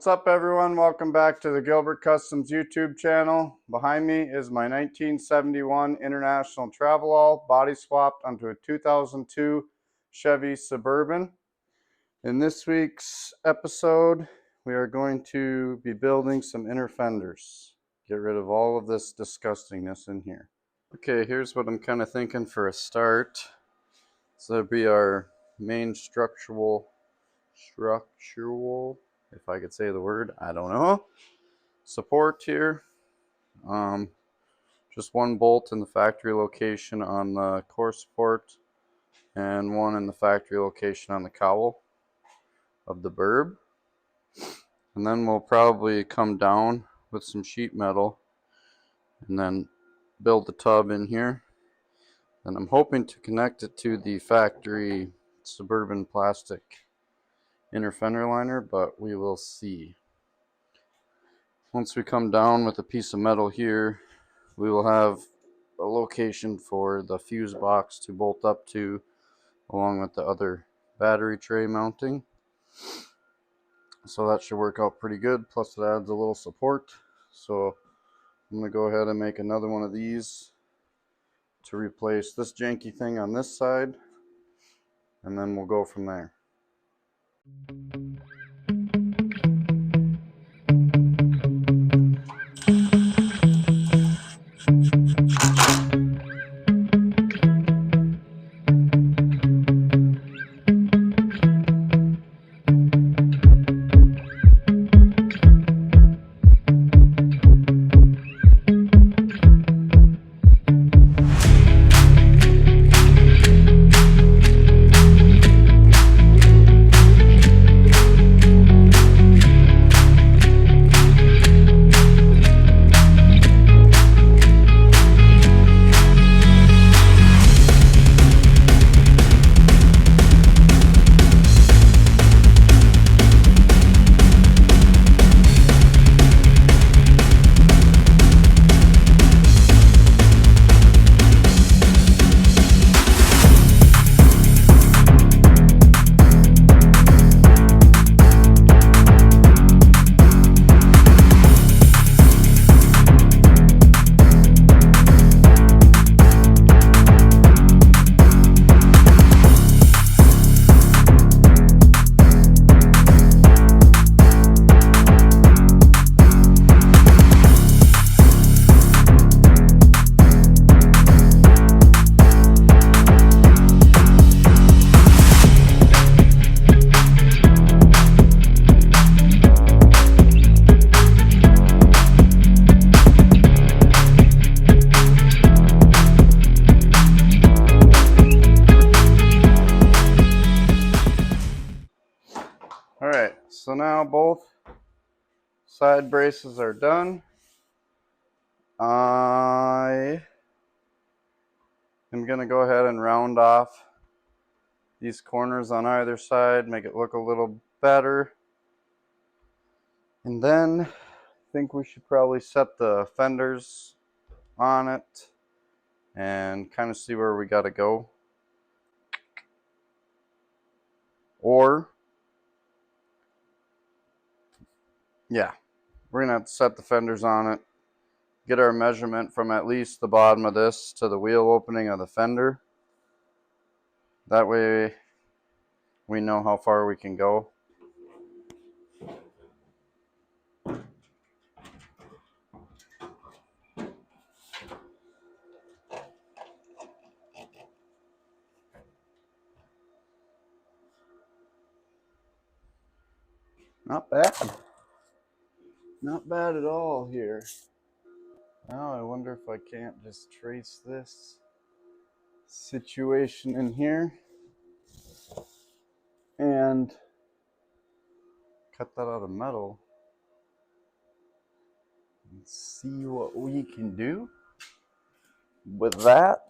What's up, everyone? Welcome back to the Gilbert Customs YouTube channel. Behind me is my 1971 International Travelall body swapped onto a 2002 Chevy Suburban. In this week's episode, we are going to be building some inner fenders. Get rid of all of this disgustingness in here. Okay, here's what I'm kind of thinking for a start. So that'll be our main structural, if I could say the word, I don't know, support here. Just one bolt in the factory location on the core support and one in the factory location on the cowl of the burb. And then we'll probably come down with some sheet metal and then build the tub in here. And I'm hoping to connect it to the factory Suburban plastic inner fender liner, but we will see. Once we come down with a piece of metal here, we will have a location for the fuse box to bolt up to, along with the other battery tray mounting. So that should work out pretty good, plus it adds a little support. So I'm going to go ahead and make another one of these to replace this janky thing on this side, and then we'll go from there. Alright, so now both side braces are done. I am going to go ahead and round off these corners on either side, make it look a little better. And then I think we should probably set the fenders on it and kind of see where we got to go. Or, yeah, we're going to have to set the fenders on it, get our measurement from at least the bottom of this to the wheel opening of the fender. That way we know how far we can go. Not bad. Not bad at all here. Now I wonder if I can't just trace this situation in here and cut that out of metal and see what we can do with that.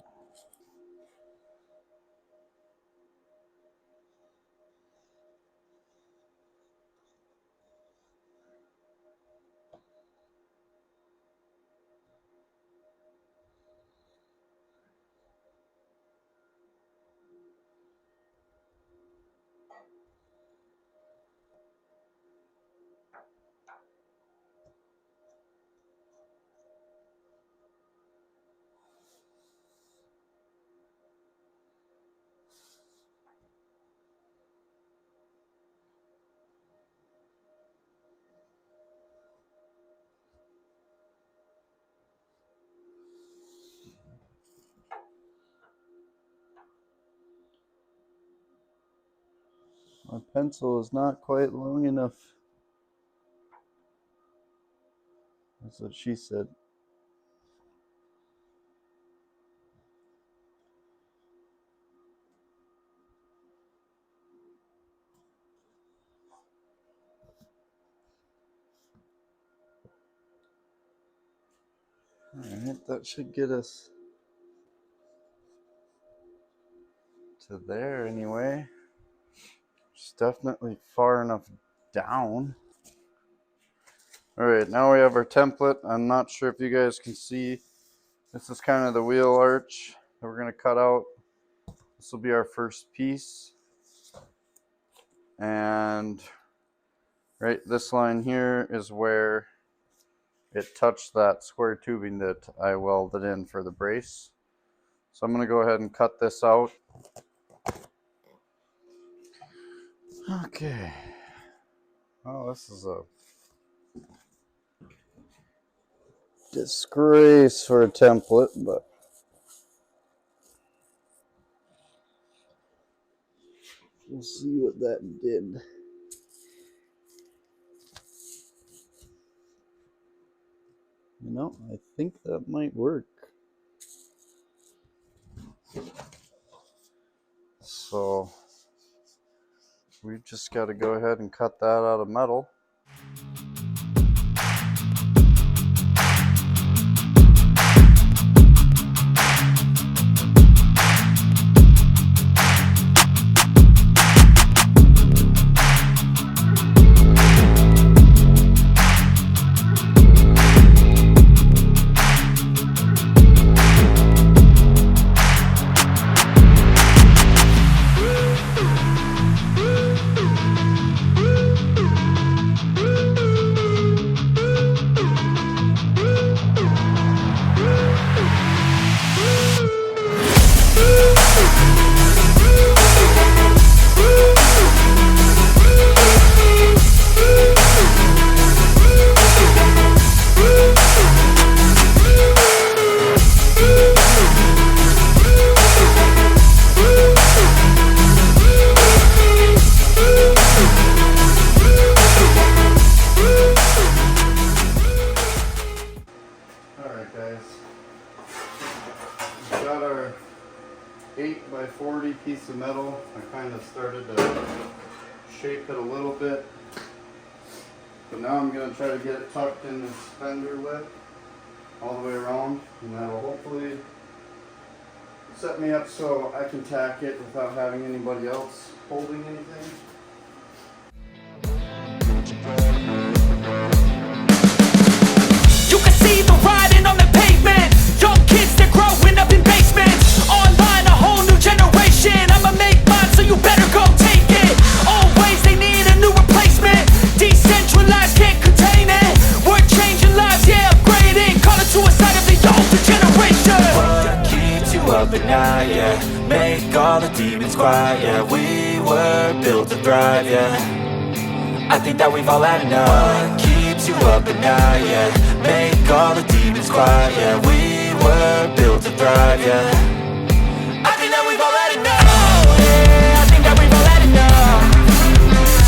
My pencil is not quite long enough. That's what she said. Alright, that should get us to there anyway. It's definitely far enough down. Alright, now we have our template. I'm not sure if you guys can see. This is kind of the wheel arch that we're going to cut out. This will be our first piece. And right, this line here is where it touched that square tubing that I welded in for the brace. So I'm going to go ahead and cut this out. Okay. Oh, this is a disgrace for a template, but we'll see what that did. You know, I think that might work. So we've just got to go ahead and cut that out of metal. Got our 8x40 piece of metal. I kind of started to shape it a little bit, but now I'm going to try to get it tucked in this fender lip all the way around, and that'll hopefully set me up so I can tack it without having anybody else holding anything. You can see the writing on the pavement. Young kids, they're growing up in basements. Online, a whole new generation. I'ma make mine, so you better go take it. Always, they need a new replacement. Decentralized, can't contain it. We're changing lives, yeah, upgrading. Call it suicide of the older generation. What keeps you up at night, yeah? Make all the demons quiet, yeah. We were built to thrive, yeah. I think that we've all had enough. What keeps you up at night, yeah? Make all the demons quiet, yeah. We were built to thrive, yeah. I think that we've all had enough. Yeah, I think that we've all had enough.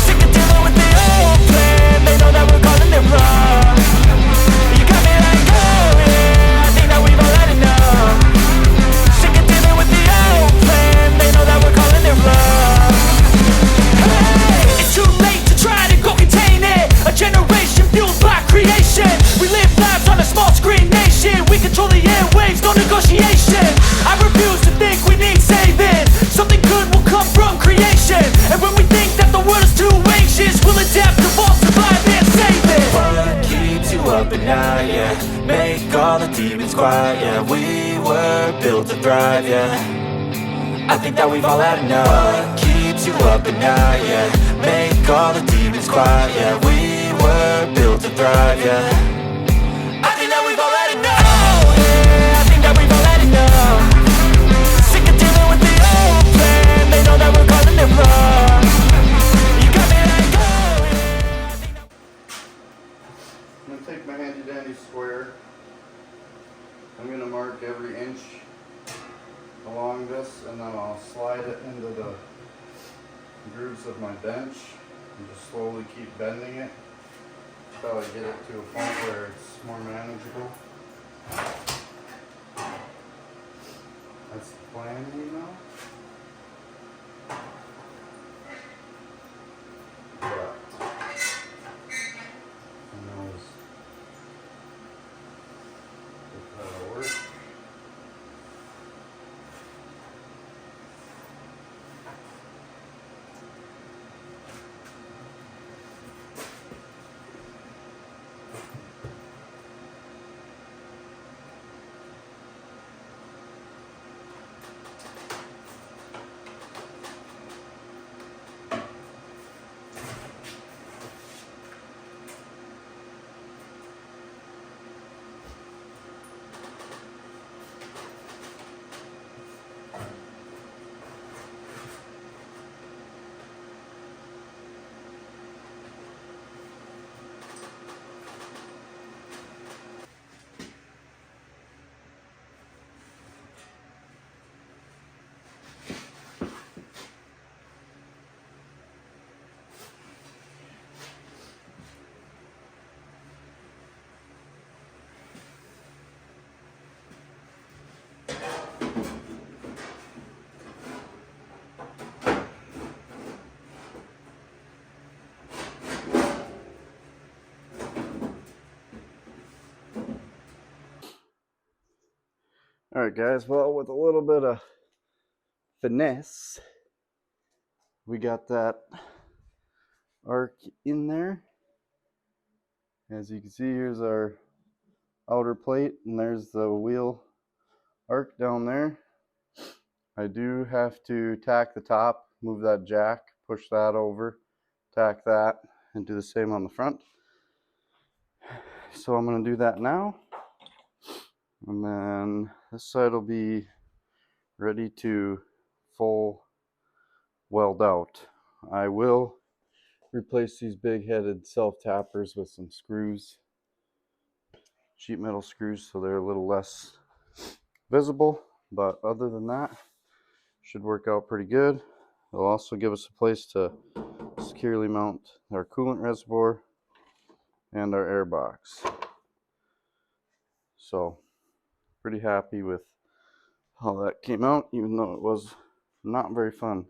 Sick of dealing with the old plan. They know that we're calling it wrong. You got me like, oh yeah, I think that we've all had enough. Sick of dealing with the old plan. They know that we're calling it wrong. Hey, it's too late to try to go contain it. A generation fueled by creation. We live lives on a small screen nation. We control the airwaves, no negotiation. I refuse to think we need saving. Something good will come from creation. And when we think that the world is too anxious, we'll adapt, evolve, survive, and save it. What keeps you up at night, yeah? Make all the demons quiet, yeah. We were built to thrive, yeah. I think that we've all had enough. What keeps you up at night, yeah? Make all the demons quiet, yeah. We were built to thrive, yeah. I think that we've all had enough. Yeah, I think that we've all had enough. Sick of dealing with the old plan. They know that we're calling it wrong. You got me like, oh yeah. I'm going to take my handy dandy square. I'm going to mark every inch along this, and then I'll slide it into the grooves of my bench and just slowly keep bending it until I get it to a point where it's more manageable. That's the plan, you know. But who knows if that'll work. Alright guys, well, with a little bit of finesse, we got that arc in there. As you can see, here's our outer plate, and there's the wheel arc down there. I do have to tack the top, move that jack, push that over, tack that, and do the same on the front. So I'm going to do that now, and then this side will be ready to full weld out. I will replace these big headed self tappers with some screws, sheet metal screws, so they're a little less visible, but other than that, should work out pretty good. It'll also give us a place to securely mount our coolant reservoir and our air box. So pretty happy with how that came out, even though it was not very fun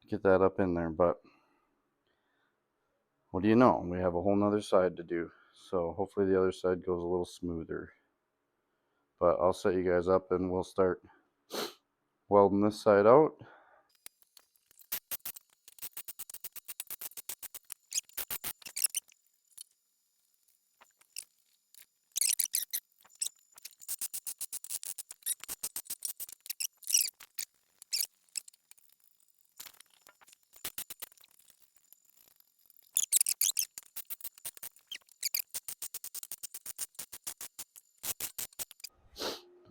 to get that up in there, but what do you know, we have a whole nother side to do, so hopefully the other side goes a little smoother. But I'll set you guys up and we'll start welding this side out.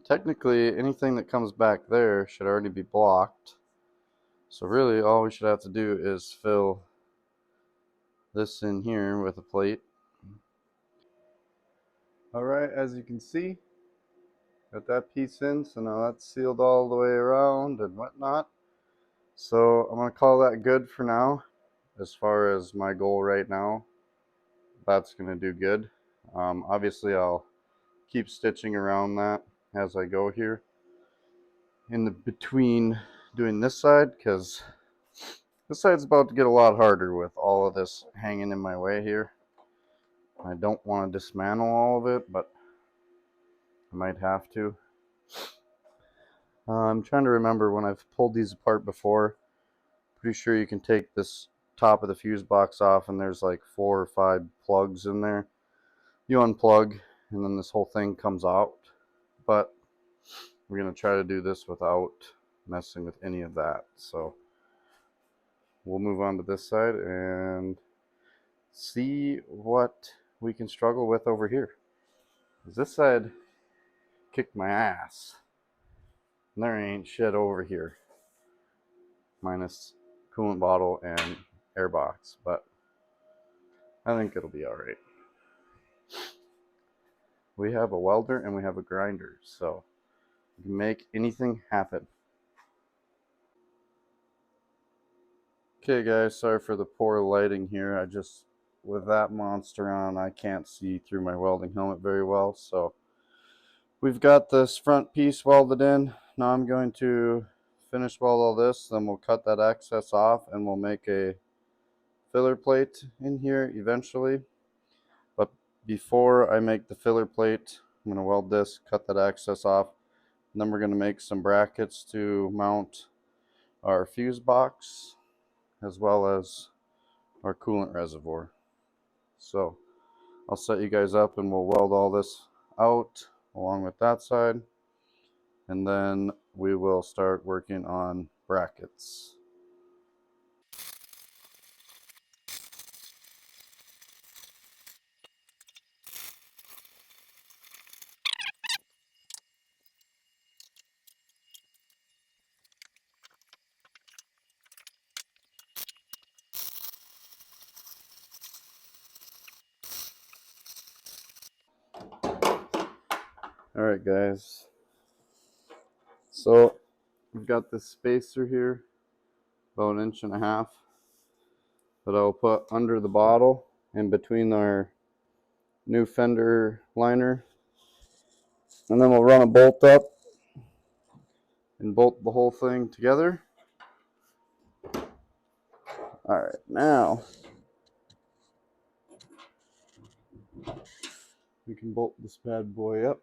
Technically, anything that comes back there should already be blocked. So really, all we should have to do is fill this in here with a plate. Alright, as you can see, got that piece in, so now that's sealed all the way around and whatnot. So I'm going to call that good for now. As far as my goal right now, that's going to do good. Obviously, I'll keep stitching around that as I go here in the between doing this side, because this side's about to get a lot harder with all of this hanging in my way here. I don't want to dismantle all of it, but I might have to. I'm trying to remember when I've pulled these apart before. Pretty sure you can take this top of the fuse box off and there's like 4 or 5 plugs in there. You unplug and then this whole thing comes out. But we're going to try to do this without messing with any of that. So we'll move on to this side and see what we can struggle with over here. This side kicked my ass. And there ain't shit over here. Minus coolant bottle and air box. But I think it'll be alright. We have a welder and we have a grinder. So we can make anything happen. Okay guys, sorry for the poor lighting here. With that monster on, I can't see through my welding helmet very well. So we've got this front piece welded in. Now I'm going to finish weld all this, then we'll cut that excess off and we'll make a filler plate in here eventually. But before I make the filler plate, I'm going to weld this, cut that excess off, and then we're going to make some brackets to mount our fuse box as well as our coolant reservoir. So I'll set you guys up and we'll weld all this out along with that side, and then we will start working on brackets. Alright guys, so we've got this spacer here about 1.5 inches that I'll put under the bottle in between our new Fender liner, and then we'll run a bolt up and bolt the whole thing together. Alright, now we can bolt this bad boy up.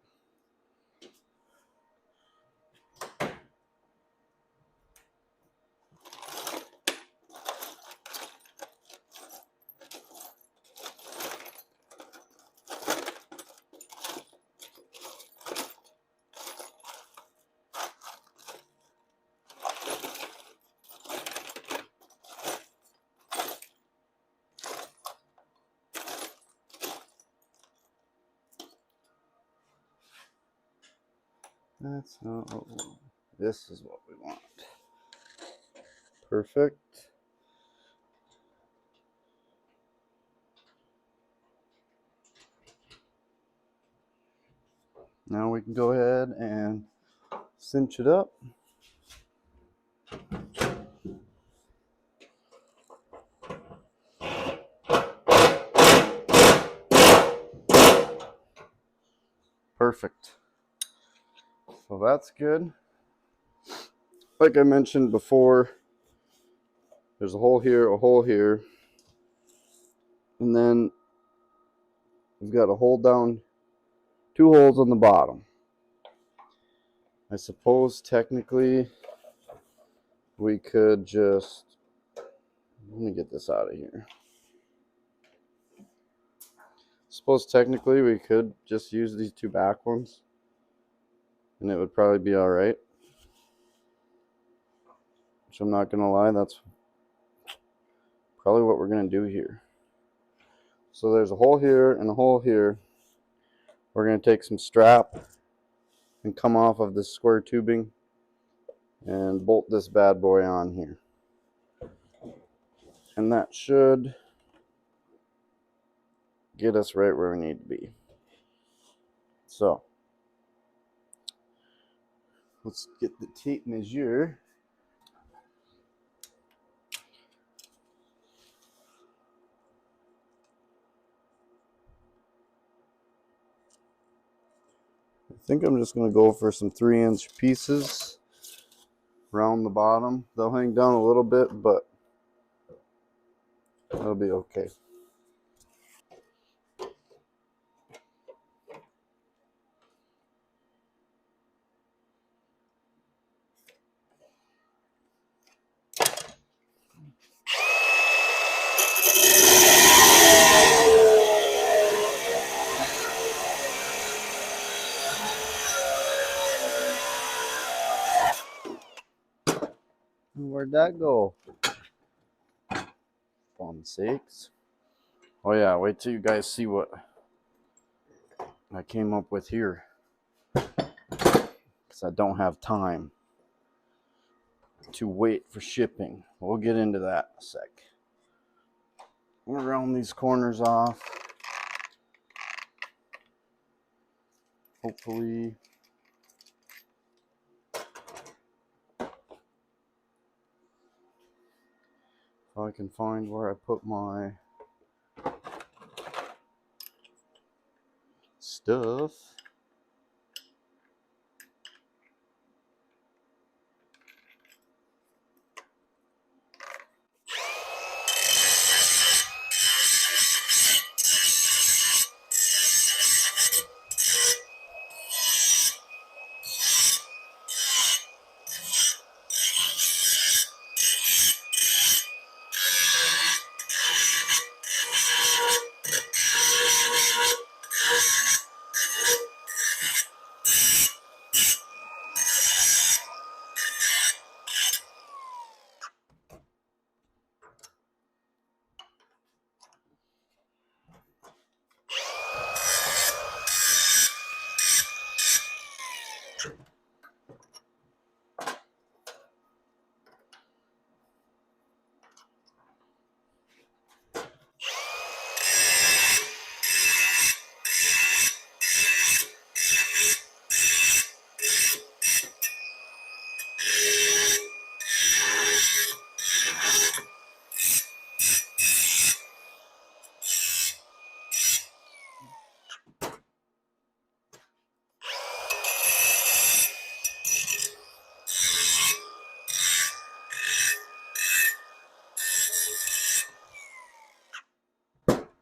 That's not what we want. This is what we want. Perfect. Now we can go ahead and cinch it up. Perfect. So that's good. Like I mentioned before, there's a hole here, and then we've got a hole down, 2 holes on the bottom. I suppose technically we could just, let me get this out of here. Suppose technically we could just use these 2 back ones and it would probably be alright. Which I'm not gonna lie, that's probably what we're gonna do here. So there's a hole here and a hole here. We're gonna take some strap and come off of this square tubing and bolt this bad boy on here. And that should get us right where we need to be. So let's get the tape measure. I think I'm just going to go for some 3-inch pieces around the bottom. They'll hang down a little bit, but it'll be okay. Where'd that go? Fun sakes. Oh yeah, wait till you guys see what I came up with here. Because I don't have time to wait for shipping. We'll get into that in a sec. We'll round these corners off. Hopefully if I can find where I put my stuff.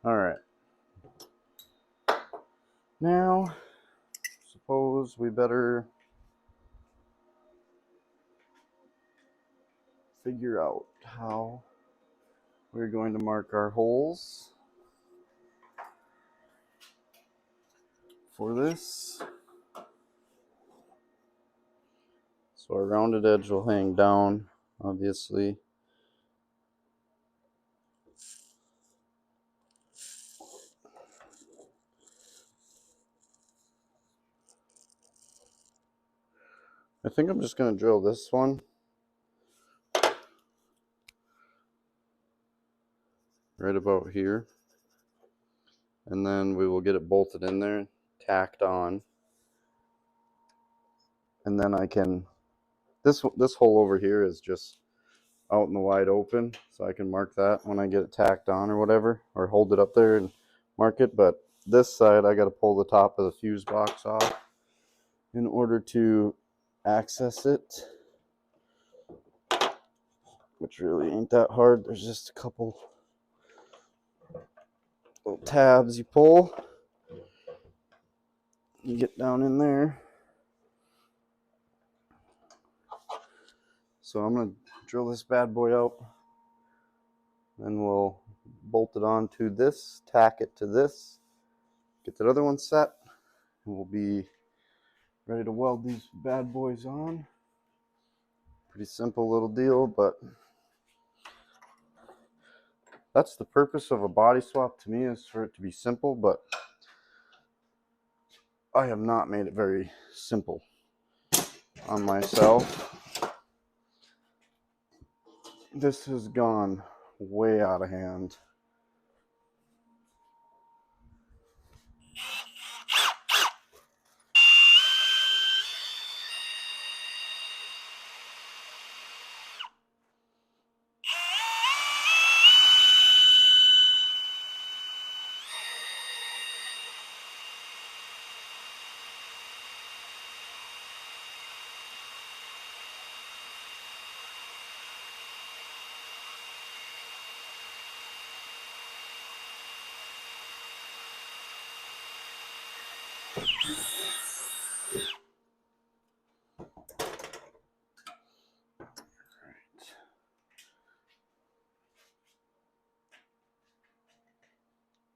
All right. Now, suppose we better figure out how we're going to mark our holes for this. So our rounded edge will hang down, obviously. I think I'm just going to drill this one right about here, and then we will get it bolted in there, tacked on, and then I can, this hole over here is just out in the wide open, so I can mark that when I get it tacked on or whatever, or hold it up there and mark it. But this side I got to pull the top of the fuse box off in order to access it, which really ain't that hard. There's just a couple little tabs you pull, you get down in there. So I'm going to drill this bad boy out, then we'll bolt it onto this, tack it to this, get that other one set, and we'll be ready to weld these bad boys on. Pretty simple little deal, but that's the purpose of a body swap to me, is for it to be simple, but I have not made it very simple on myself. This has gone way out of hand.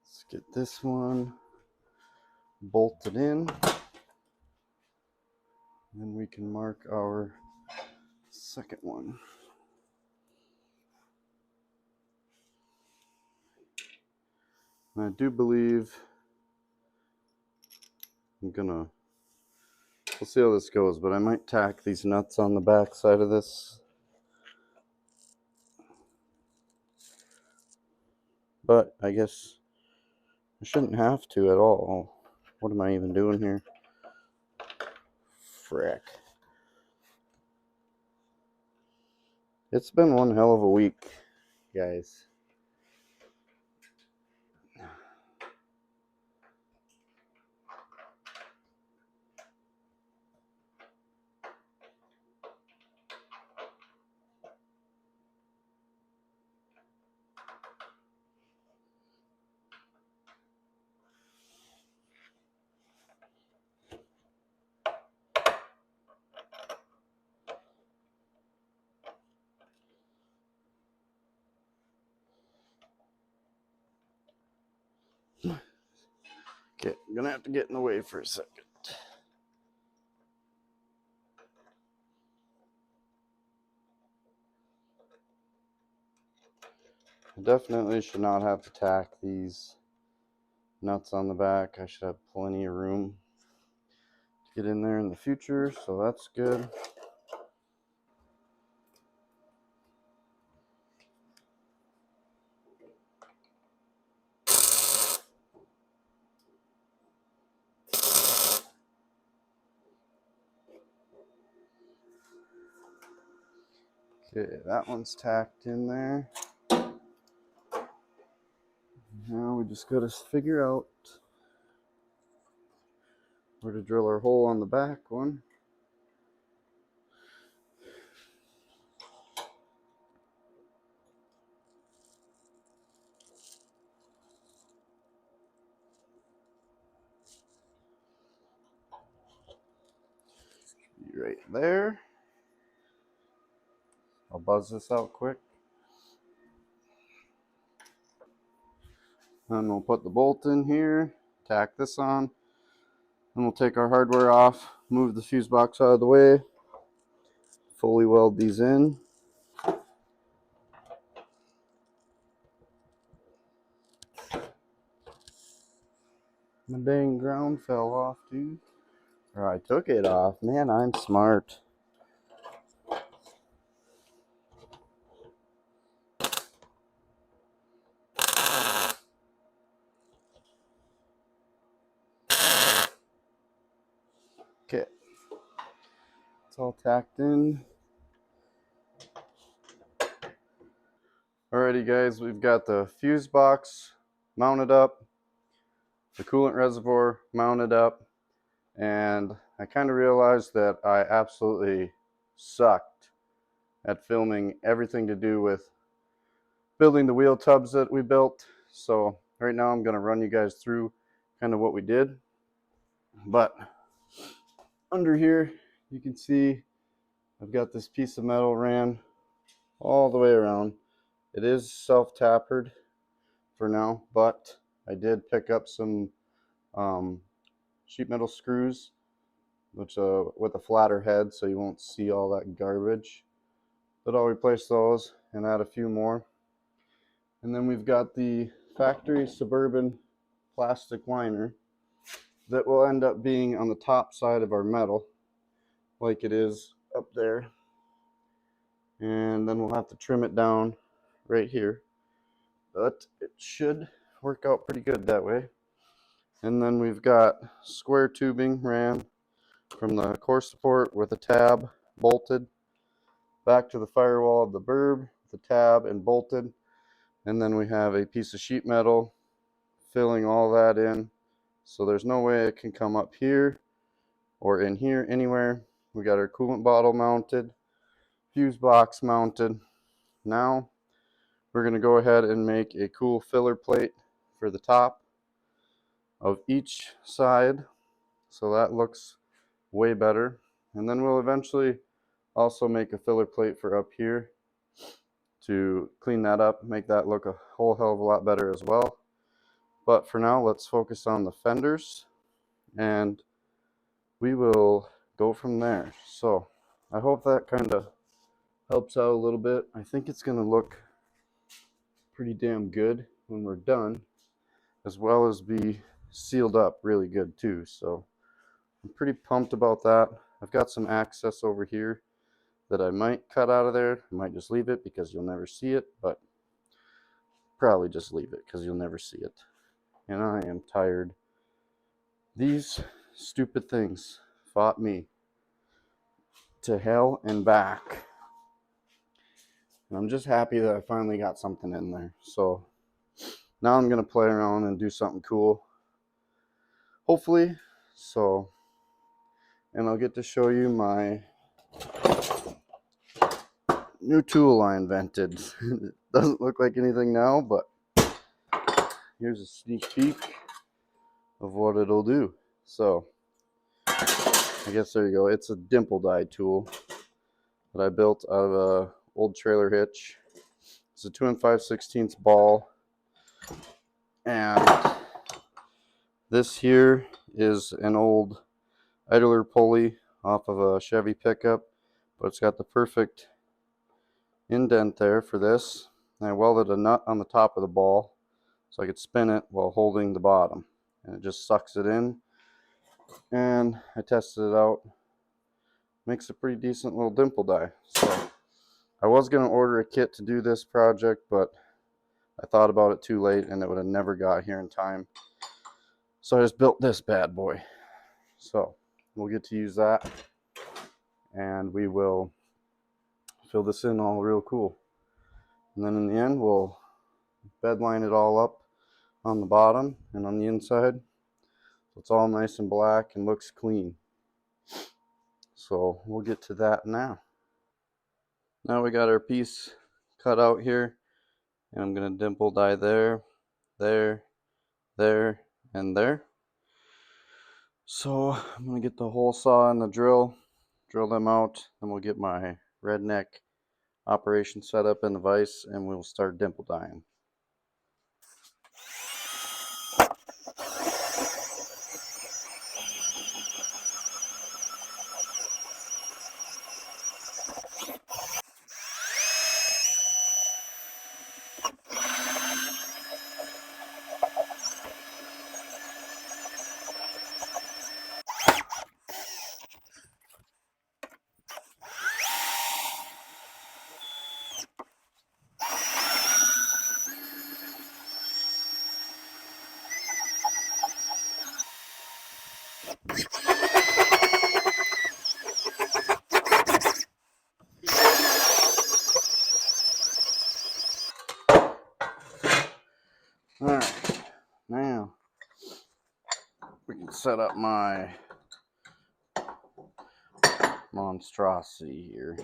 Let's get this one bolted in, then we can mark our second one. And I do believe we'll see how this goes, but I might tack these nuts on the back side of this. But I guess I shouldn't have to at all. What am I even doing here? Frick. It's been one hell of a week. guys. Okay, I'm gonna have to get in the way for a second. I definitely should not have to tack these nuts on the back. I should have plenty of room to get in there in the future, so that's good. Okay, that one's tacked in there. Now we just gotta figure out where to drill our hole on the back one. Be right there. I'll buzz this out quick. Then we'll put the bolt in here, tack this on, and we'll take our hardware off, move the fuse box out of the way, fully weld these in. My dang ground fell off, dude. Or I took it off. Man, I'm smart. Okay, it's all tacked in. Alrighty guys, we've got the fuse box mounted up, the coolant reservoir mounted up, and I kind of realized that I absolutely sucked at filming everything to do with building the wheel tubs that we built. So right now I'm going to run you guys through kind of what we did. But under here you can see I've got this piece of metal ran all the way around. It is self-tapered for now, but I did pick up some sheet metal screws, which with a flatter head, so you won't see all that garbage. But I'll replace those and add a few more. And then we've got the factory Suburban plastic liner that will end up being on the top side of our metal, like it is up there. And then we'll have to trim it down right here, but it should work out pretty good that way. And then we've got square tubing ran from the core support with a tab bolted back to the firewall of the burb, the tab and bolted. And then we have a piece of sheet metal filling all that in, so there's no way it can come up here or in here anywhere. We got our coolant bottle mounted, fuse box mounted. Now we're going to go ahead and make a cool filler plate for the top of each side, so that looks way better. And then we'll eventually also make a filler plate for up here to clean that up, make that look a whole hell of a lot better as well. But for now, let's focus on the fenders and we will go from there. So I hope that kind of helps out a little bit. I think it's going to look pretty damn good when we're done, as well as be sealed up really good too. So I'm pretty pumped about that. I've got some access over here that I might cut out of there. I might just leave it because you'll never see it, but probably just leave it because you'll never see it. And I am tired. These stupid things fought me to hell and back. And I'm just happy that I finally got something in there. So now I'm gonna play around and do something cool, hopefully. So, and I'll get to show you my new tool I invented. It doesn't look like anything now, but here's a sneak peek of what it'll do. So I guess there you go. It's a dimple die tool that I built out of a old trailer hitch. It's a 2 5/16 ball, and this here is an old idler pulley off of a Chevy pickup, but it's got the perfect indent there for this. And I welded a nut on the top of the ball so I could spin it while holding the bottom, and it just sucks it in. And I tested it out. Makes a pretty decent little dimple die. So I was going to order a kit to do this project, but I thought about it too late and it would have never got here in time. So I just built this bad boy. So we'll get to use that, and we will fill this in all real cool. And then in the end, we'll bed line it all up on the bottom and on the inside. So it's all nice and black and looks clean. So we'll get to that now. Now we got our piece cut out here, and I'm going to dimple die there, there, there, and there. So I'm going to get the hole saw and the drill them out, and we'll get my redneck operation set up in the vise, and we'll start dimple dyeing. Alright, now we can set up my monstrosity here.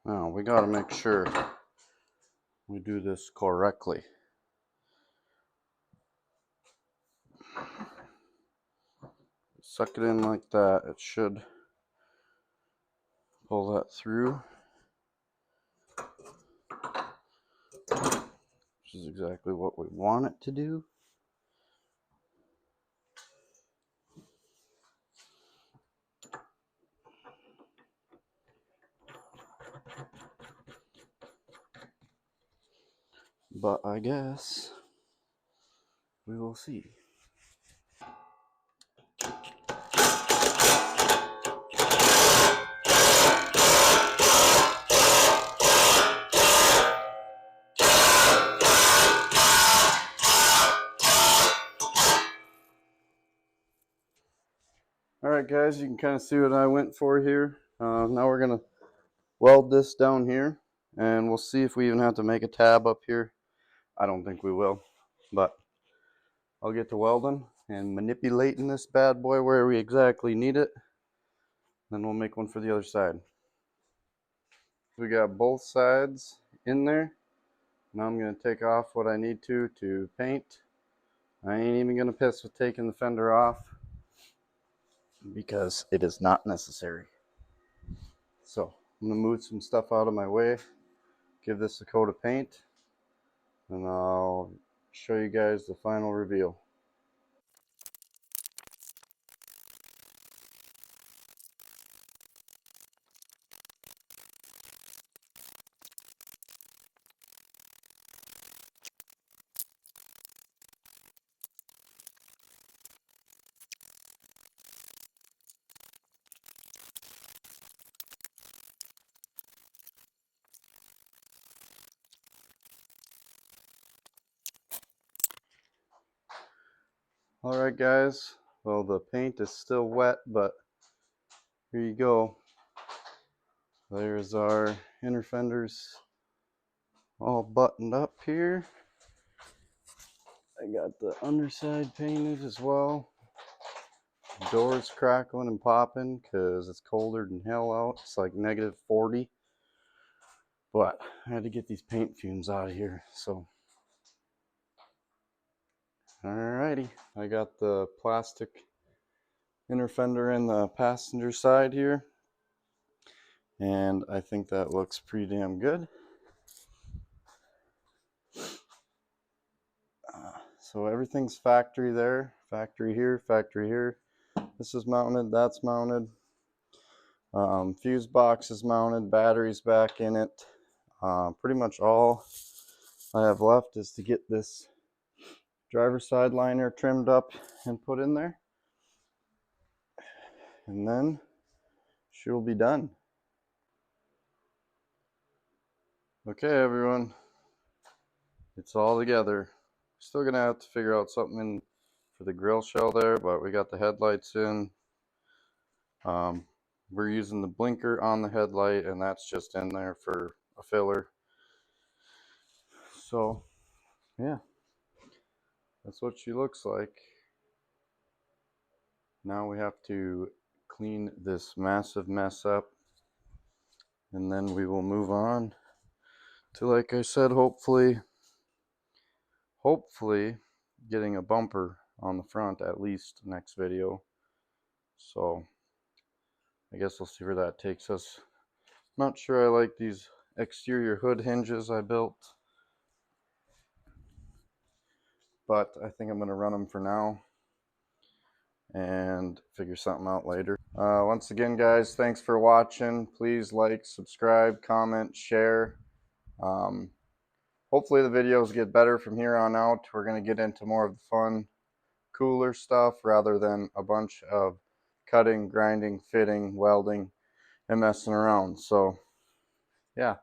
Now we got to make sure we do this correctly. Suck it in like that. It should pull that through, which is exactly what we want it to do. But I guess we will see. Alright guys, you can kind of see what I went for here. Now we're going to weld this down here, and we'll see if we even have to make a tab up here. I don't think we will, but I'll get to welding and manipulating this bad boy where we exactly need it. Then we'll make one for the other side. We got both sides in there. Now I'm going to take off what I need to paint. I ain't even going to piss with taking the fender off because it is not necessary. So I'm going to move some stuff out of my way, give this a coat of paint, and I'll show you guys the final reveal. Alright guys, well the paint is still wet, but here you go. There's our inner fenders all buttoned up here. I got the underside painted as well. Doors crackling and popping because it's colder than hell out. It's like -40. But I had to get these paint fumes out of here, so. Alrighty, I got the plastic inner fender in the passenger side here, and I think that looks pretty damn good. So everything's factory there, factory here, factory here. This is mounted, that's mounted. Fuse box is mounted, batteries back in it. Pretty much all I have left is to get this driver's side liner trimmed up and put in there, and then she'll be done. Okay everyone, it's all together. Still gonna have to figure out something in for the grill shell there, but we got the headlights in. We're using the blinker on the headlight, and that's just in there for a filler. So yeah, that's what she looks like. Now we have to clean this massive mess up, and then we will move on to, like I said, hopefully getting a bumper on the front at least next video. So I guess we'll see where that takes us. Not sure I like these exterior hood hinges I built, but I think I'm going to run them for now and figure something out later. Once again guys, thanks for watching. Please like, subscribe, comment, share. Hopefully the videos get better from here on out. We're going to get into more of the fun, cooler stuff rather than a bunch of cutting, grinding, fitting, welding, and messing around. So yeah.